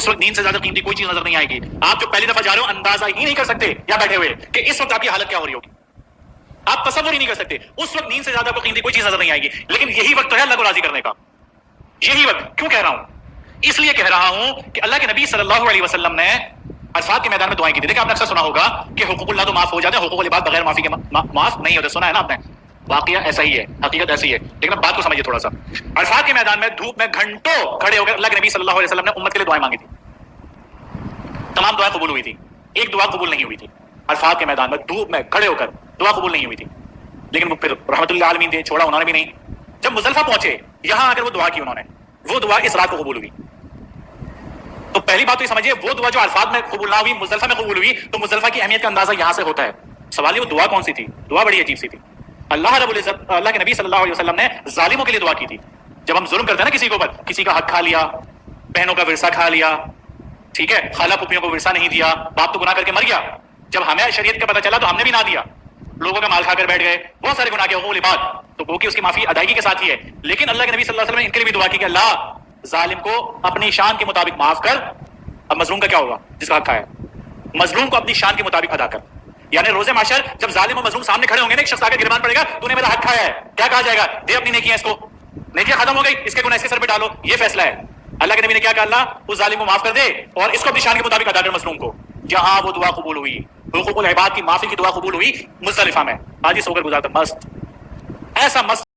اس وقت نیند سے زیادہ قیمتی کوئی چیز نظر نہیں آئے گی. آپ جو پہلی دفعہ جا رہے ہو اندازہ ہی نہیں کر سکتے یا بیٹھے ہوئے کہ اس وقت آپ کی حالت کیا ہو رہی ہوگی. آپ تصور ہی نہیں کر سکتے. اس وقت نیند سے زیادہ کو قیمتی کوئی چیز نظر نہیں آئے گی. لیکن یہی وقت تو ہے اللہ کو راضی کرنے کا. یہی وقت کیوں کہہ رہا ہوں؟ اس لیے کہہ رہا ہوں کہ اللہ کے نبی صلی اللہ علیہ وسلم نے عرفات کے میدان میں دعائیں کی تھی. دیکھیں آپ نے اکثر سنا ہوگا کہ حقوق اللہ تو معاف ہو جاتے ہیں, حقوق العباد بغیر معافی کے معاف نہیں ہوتے. سنا ہے نا آپ نے؟ واقعہ ایسا ہی ہے, حقیقت ایسی ہے. لیکن اب بات کو سمجھیے تھوڑا سا. عرفات کے میدان میں دھوپ میں گھنٹوں کھڑے ہو کر اللہ کے نبی صلی اللہ علیہ وسلم نے امت کے لیے دعائیں مانگی تھی. تمام دعائیں قبول ہوئی تھی, ایک دعا قبول نہیں ہوئی تھی. عرفات کے میدان میں دھوپ میں کھڑے ہو کر دعا قبول نہیں ہوئی تھی. لیکن وہ پھر رحمت اللہ عالمین تھے, چھوڑا انہوں نے بھی نہیں. جب مزدلفہ پہنچے یہاں آ کر وہ دعا کی انہوں نے, وہ دعا اس رات کو قبول ہوئی. تو پہلی بات تو یہ سمجھیے, وہ دعا جو عرفات میں قبول نہ ہوئی مزدلفہ میں قبول ہوئی, تو مزدلفہ کی اہمیت کا اندازہ یہاں سے ہوتا ہے. سوال یہ وہ دعا کون سی تھی؟ دعا بڑی عجیب سی تھی. اللہ رب العزت, اللہ کے نبی صلی اللہ علیہ وسلم نے ظالموں کے لیے دعا کی تھی. جب ہم ظلم کرتے ہیں نا کسی کے اوپر, کسی کا حق کھا لیا, بہنوں کا ورثہ کھا لیا, ٹھیک ہے, خالہ پھوپھیوں کو ورثہ نہیں دیا, باپ تو گناہ کر کے مر گیا, جب ہمیں شریعت کا پتہ چلا تو ہم نے بھی نہ دیا, لوگوں کا مال کھا کر بیٹھ گئے, بہت سارے گناہ کے حقوق العباد, تو وہ کہ اس کی معافی ادائیگی کے ساتھ ہی ہے. لیکن اللہ کے نبی صلی اللہ علیہ وسلم نے ان کے لیے بھی دعا کی کہ اللہ ظالم کو اپنی شان کے مطابق معاف کر. اب مظلوم کا کیا ہوگا جس کا حق کھایا ہے؟ مظلوم کو اپنی شان کے مطابق ادا کر. یعنی روز محشر جب ظالم و مظلوم سامنے کھڑے ہوں گے نا, ایک شخص آگے گربان پڑے گا, تو نے میرا حق کھایا ہے, کیا کہا جائے گا؟ دے اپنی نیکیاں اس کو, نیکیاں ختم ہو گئی, اس کے گناہ اس کے سر پہ ڈالو. یہ فیصلہ ہے. اللہ کے نبی نے کیا کہا؟ اللہ اس ظالم کو معاف کر دے اور اس کو اپنی شان کے مطابق ادا کر مظلوم کو. جہاں وہ دعا قبول ہوئی, حقوق العباد کی معافی کی دعا قبول ہوئی مزدلفہ میں. آج ہی سو کر گزارتا مست, ایسا مست